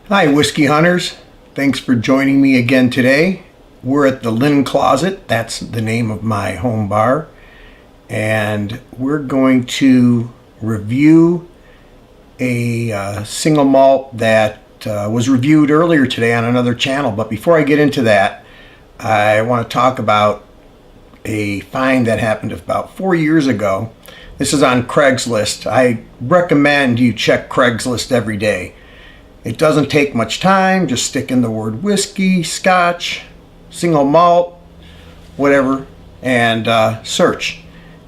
Hi, whiskey hunters. Thanks for joining me again today. We're at the Linen Closet. That's the name of my home bar. And we're going to review a single malt that was reviewed earlier today on another channel. But before I get into that, I want to talk about a find that happened about 4 years ago. This is on Craigslist. I recommend you check Craigslist every day. It doesn't take much time. Just stick in the word whiskey, scotch, single malt, whatever, and search.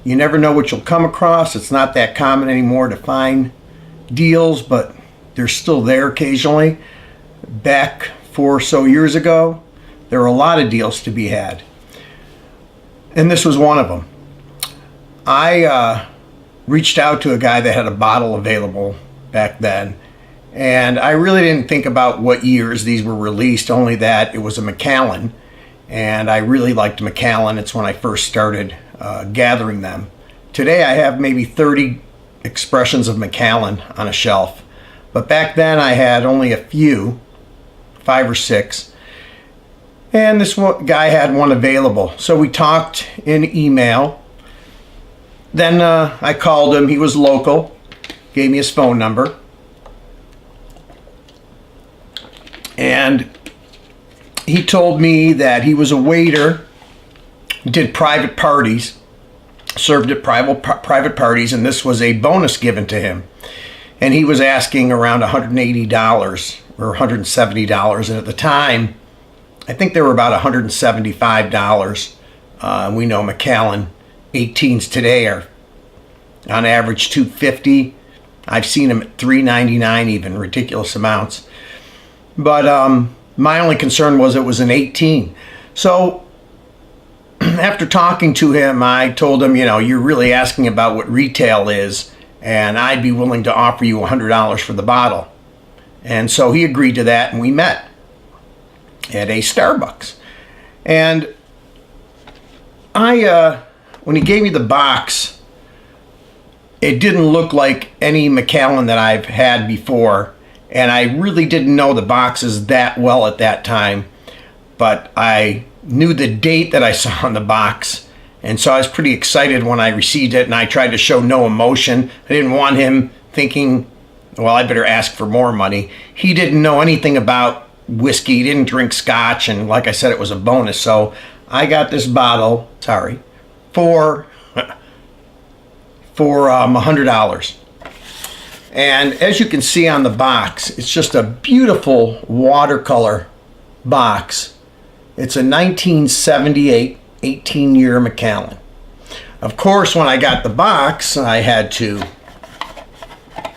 You never know what you'll come across. It's not that common anymore to find deals, but they're still there occasionally. Back 4 or so years ago, there were a lot of deals to be had. And this was one of them. I reached out to a guy that had a bottle available back then, and I really didn't think about what years these were released, only that it was a Macallan, and I really liked Macallan. It's when I first started gathering them. Today I have maybe 30 expressions of Macallan on a shelf, but back then I had only a few, 5 or 6, and this guy had one available. So we talked in email. Then I called him. He was local, gave me his phone number, and he told me that he was a waiter, did private parties, served at private parties, and this was a bonus given to him. And he was asking around $180 or $170, and at the time, I think they were about $175. We know Macallan 18s today are on average $250. I've seen them at $3.99, even ridiculous amounts. But my only concern was it was an 18. So after talking to him, I told him, you're really asking about what retail is, and I'd be willing to offer you $100 for the bottle. And so he agreed to that, and we met at a Starbucks. And when he gave me the box, it didn't look like any Macallan that I've had before, and I really didn't know the boxes that well at that time, but I knew the date that I saw on the box, and so I was pretty excited when I received it, and I tried to show no emotion. I didn't want him thinking, well, I better ask for more money. He didn't know anything about whiskey. He didn't drink scotch, and like I said, it was a bonus. So I got this bottle, for $100. And as you can see on the box, it's just a beautiful watercolor box. It's a 1978 18-year Macallan. Of course, when I got the box, I had to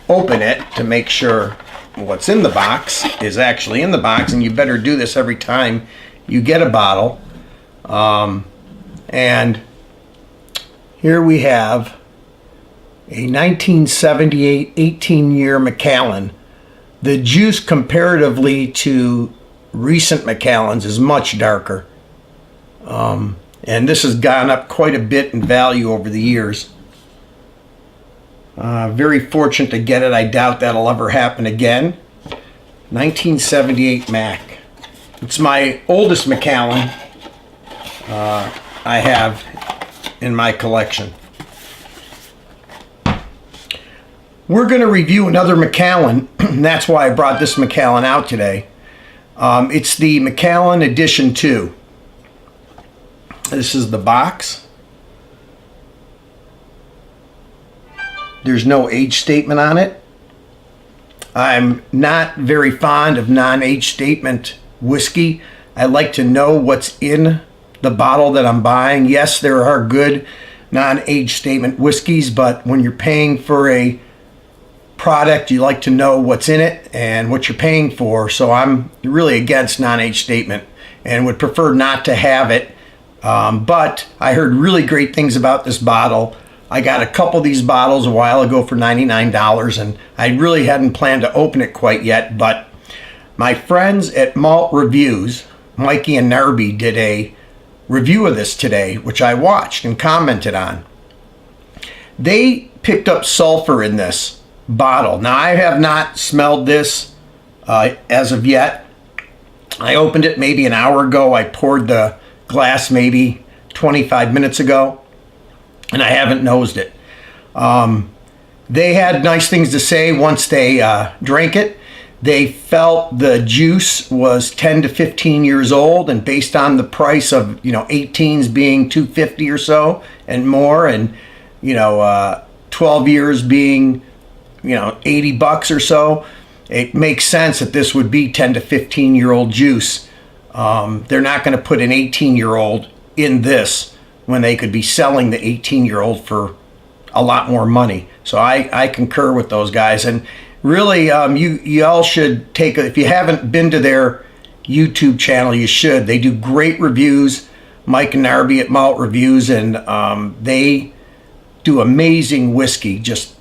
open it to make sure what's in the box is actually in the box, and you better do this every time you get a bottle. And here we have a 1978 18-year Macallan. The juice comparatively to recent Macallans is much darker. And this has gone up quite a bit in value over the years. Very fortunate to get it. I doubt that'll ever happen again. 1978 Mac. It's my oldest Macallan I have in my collection. We're going to review another Macallan, and that's why I brought this Macallan out today. It's the Macallan Edition No. This is the box. There's no age statement on it. I'm not very fond of non-age statement whiskey. I like to know what's in the bottle that I'm buying. Yes, there are good non-age statement whiskeys, but when you're paying for a product, you like to know what's in it and what you're paying for. So I'm really against non-age statement and would prefer not to have it. But I heard really great things about this bottle. I got a couple of these bottles a while ago for $99, and I really hadn't planned to open it quite yet, but my friends at Malt Reviews, Mikey and Narbi, did a review of this today, which I watched and commented on. They picked up sulfur in this bottle. Now, I have not smelled this as of yet. I opened it maybe an hour ago. I poured the glass maybe 25 minutes ago, and I haven't nosed it. They had nice things to say once they drank it. They felt the juice was 10 to 15 years old, and based on the price of 18s being $250 or so and more, and 12 years being $80 or so, it makes sense that this would be 10 to 15-year-old juice. They're not going to put an 18-year-old in this when they could be selling the 18-year-old for a lot more money. So I concur with those guys. And really, you all should if you haven't been to their YouTube channel, you should. They do great reviews. Mikey Narbi at Malt Reviews, and they do amazing whiskey. Just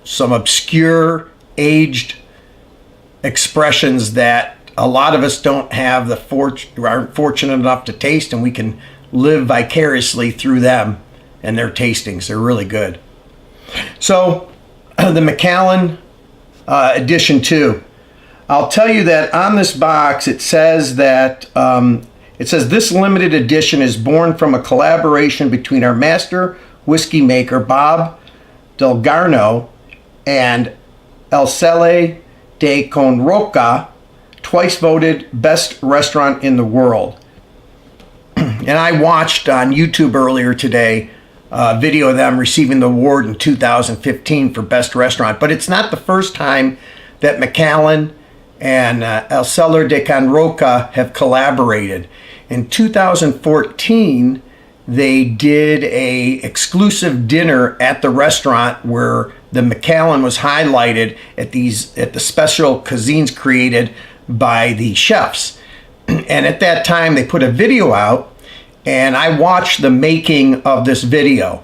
some obscure, aged expressions that a lot of us don't have aren't fortunate enough to taste, and we can live vicariously through them and their tastings. They're really good. So the Macallan Edition 2. I'll tell you that on this box it says that this limited edition is born from a collaboration between our master whiskey maker Bob Delgarno and El Cele de Con Roca, twice voted best restaurant in the world. And I watched on YouTube earlier today a video of them receiving the award in 2015 for best restaurant. But it's not the first time that Macallan and El Cele de Con Roca have collaborated. In 2014, they did a exclusive dinner at the restaurant where the Macallan was highlighted at the special cuisines created by the chefs. And at that time, they put a video out, and I watched the making of this video.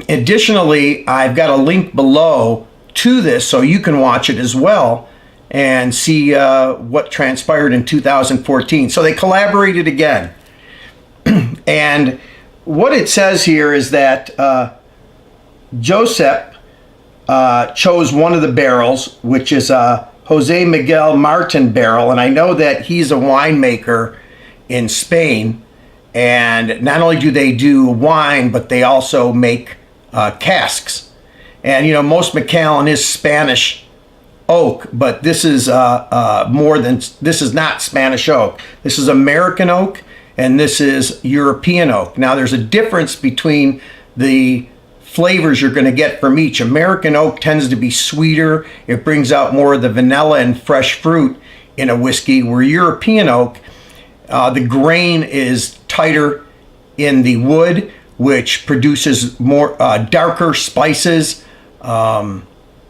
Additionally, I've got a link below to this so you can watch it as well and see what transpired in 2014. So they collaborated again. And what it says here is that Josep chose one of the barrels, which is a Jose Miguel Martin barrel. And I know that he's a winemaker in Spain. And not only do they do wine, but they also make casks. And most Macallan is Spanish oak, but this is this is not Spanish oak. This is American oak, and this is European oak. Now there's a difference between the flavors you're going to get from each. American oak tends to be sweeter. It brings out more of the vanilla and fresh fruit in a whiskey, where European oak, the grain is tighter in the wood, which produces more darker spices,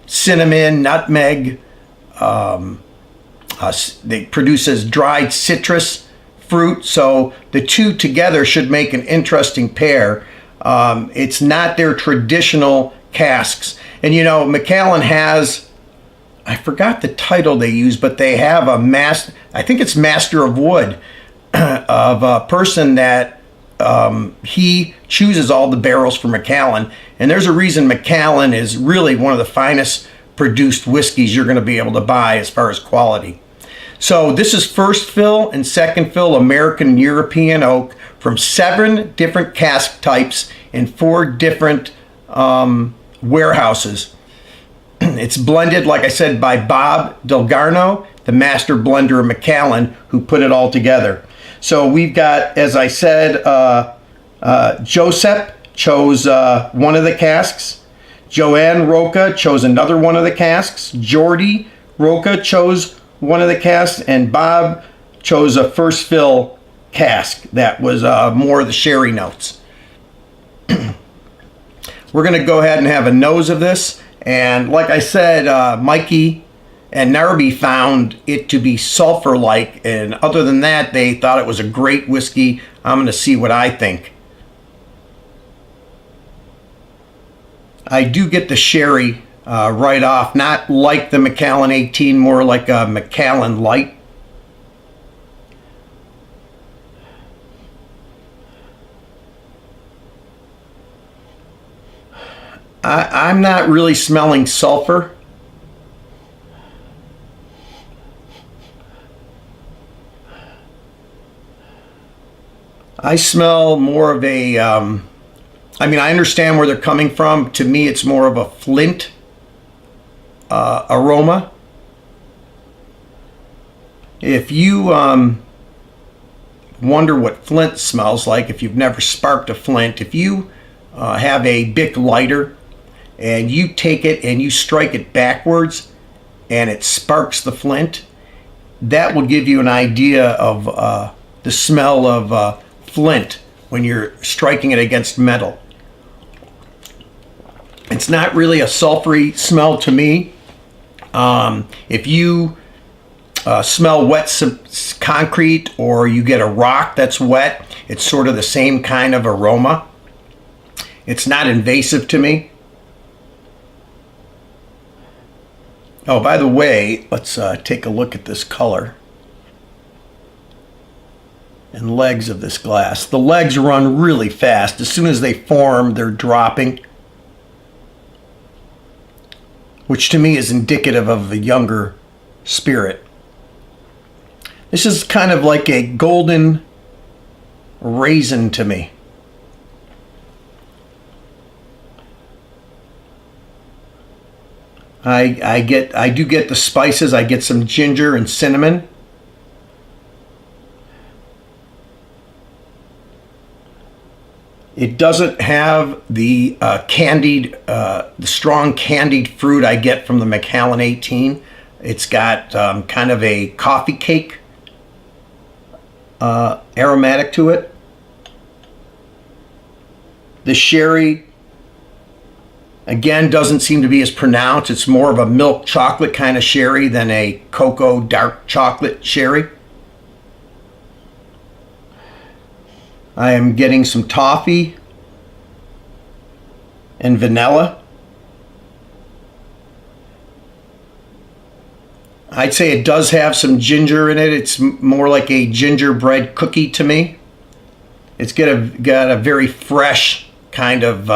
cinnamon, nutmeg. It produces dried citrus fruit. So the two together should make an interesting pair. It's not their traditional casks. And Macallan has, I forgot the title they use, but they have I think it's Master of Wood, of a person that he chooses all the barrels for Macallan. And there's a reason Macallan is really one of the finest produced whiskeys you're going to be able to buy as far as quality. So this is first fill and second fill American and European oak from 7 different cask types in 4 different warehouses. It's blended, like I said, by Bob Delgarno, the master blender of Macallan, who put it all together. So we've got, as I said, Josep chose one of the casks. Joanne Roca chose another one of the casks. Jordi Roca chose one of the casks. And Bob chose a first fill cask that was more of the sherry notes. We're going to go ahead and have a nose of this. And like I said, Mikey and Narbi found it to be sulfur-like, and other than that, they thought it was a great whiskey. I'm going to see what I think. I do get the sherry right off, not like the Macallan 18, more like a Macallan Light. I'm not really smelling sulfur. I smell more of a, I mean, I understand where they're coming from. To me, it's more of a flint aroma. If you wonder what flint smells like, if you've never sparked a flint, if you have a Bic lighter and you take it and you strike it backwards and it sparks the flint, that will give you an idea of the smell of flint when you're striking it against metal. It's not really a sulfury smell to me. If you smell wet concrete, or you get a rock that's wet, it's sort of the same kind of aroma. It's not invasive to me. Oh, by the way, let's take a look at this color and legs of this glass. The legs run really fast. As soon as they form, they're dropping, which to me is indicative of a younger spirit. This is kind of like a golden raisin to me. I do get the spices. I get some ginger and cinnamon. It doesn't have the the strong candied fruit I get from the Macallan 18. It's got kind of a coffee cake aromatic to it. The sherry, again, doesn't seem to be as pronounced. It's more of a milk chocolate kind of sherry than a cocoa dark chocolate sherry. I am getting some toffee and vanilla. I'd say it does have some ginger in it. It's more like a gingerbread cookie to me. It's got a very fresh kind of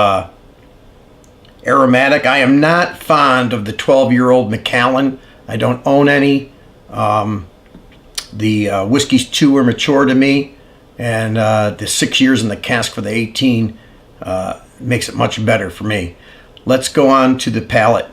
aromatic. I am not fond of the 12-year-old Macallan. I don't own any. The whiskeys too are mature to me, and the 6 years in the cask for the 18 makes it much better for me. Let's go on to the palate.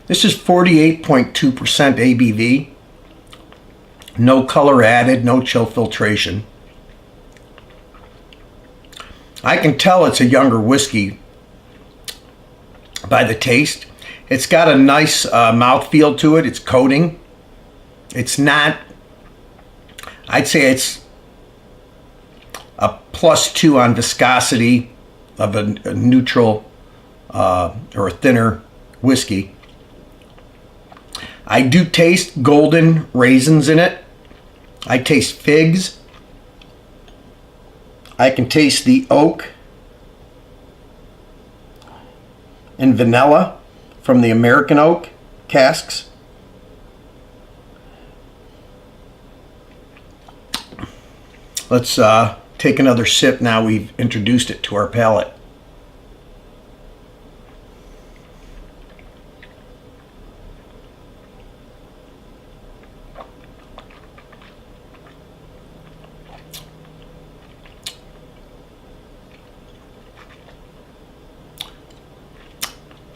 This is 48.2% ABV. No color added, no chill filtration. I can tell it's a younger whiskey by the taste. It's got a nice mouthfeel to it. It's coating. It's not, I'd say it's a +2 on viscosity of a neutral or a thinner whiskey. I do taste golden raisins in it. I taste figs. I can taste the oak and vanilla from the American oak casks. Let's take another sip now we've introduced it to our palate.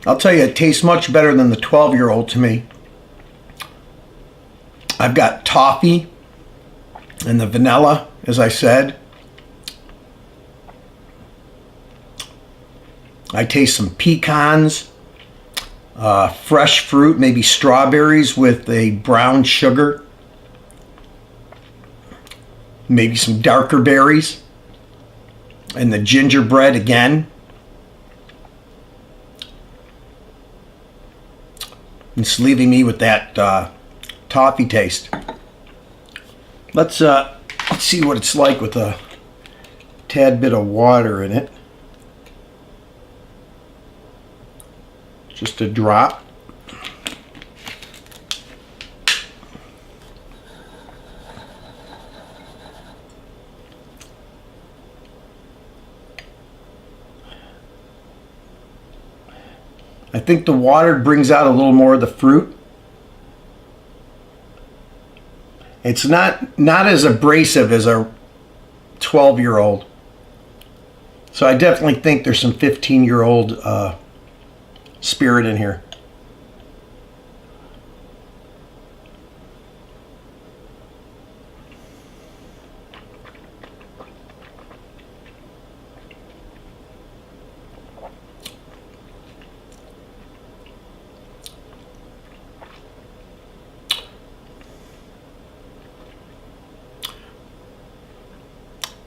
I'll tell you, it tastes much better than the 12-year-old to me. I've got toffee and the vanilla, as I said. I taste some pecans, fresh fruit, maybe strawberries with a brown sugar, maybe some darker berries, and the gingerbread again. It's leaving me with that toffee taste. Let's see what it's like with a tad bit of water in it. Just a drop. I think the water brings out a little more of the fruit. It's not as abrasive as a 12-year-old. So I definitely think there's some 15-year-old spirit in here.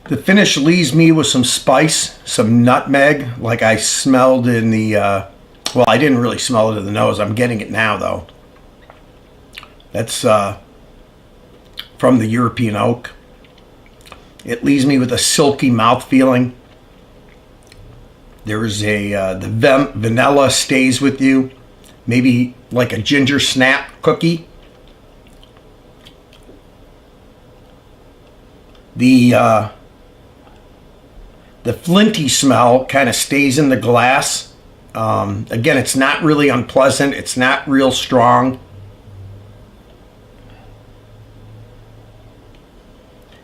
The finish leaves me with some spice, some nutmeg, like I smelled in the, well, I didn't really smell it in the nose. I'm getting it now, though. That's from the European oak. It leaves me with a silky mouth feeling. There's the vanilla stays with you. Maybe like a ginger snap cookie. The flinty smell kind of stays in the glass. Again, it's not really unpleasant. It's not real strong.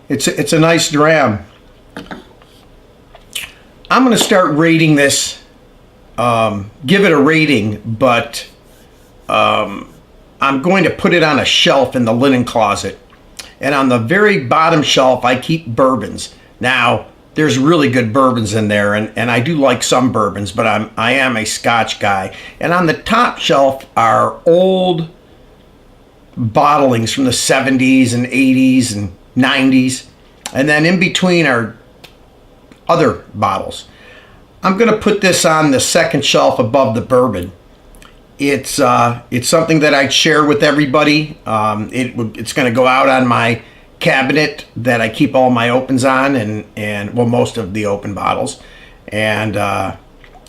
It's a nice dram. I'm going to start rating this. Give it a rating, but I'm going to put it on a shelf in the linen closet. And on the very bottom shelf, I keep bourbons. Now, there's really good bourbons in there, and I do like some bourbons, but I am a Scotch guy. And on the top shelf are old bottlings from the 70s and 80s and 90s. And then in between are other bottles. I'm going to put this on the second shelf above the bourbon. It's something that I'd share with everybody. It's going to go out on my cabinet that I keep all my opens on, and well, most of the open bottles. And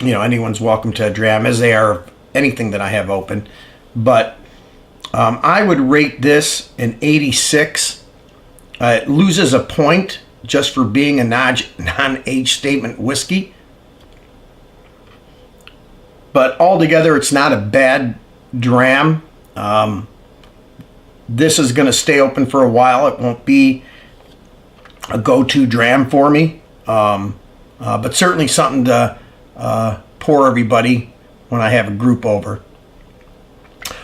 you know, anyone's welcome to a dram, as they are anything that I have open. But I would rate this an 86. It loses a point just for being a non-age statement whiskey. But altogether, it's not a bad dram. This is going to stay open for a while. It won't be a go-to dram for me. But certainly something to pour everybody when I have a group over.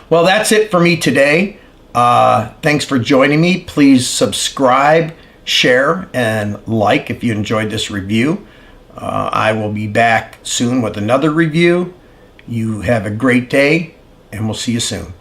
Well, that's it for me today. Thanks for joining me. Please subscribe, share, and like if you enjoyed this review. I will be back soon with another review. You have a great day, and we'll see you soon.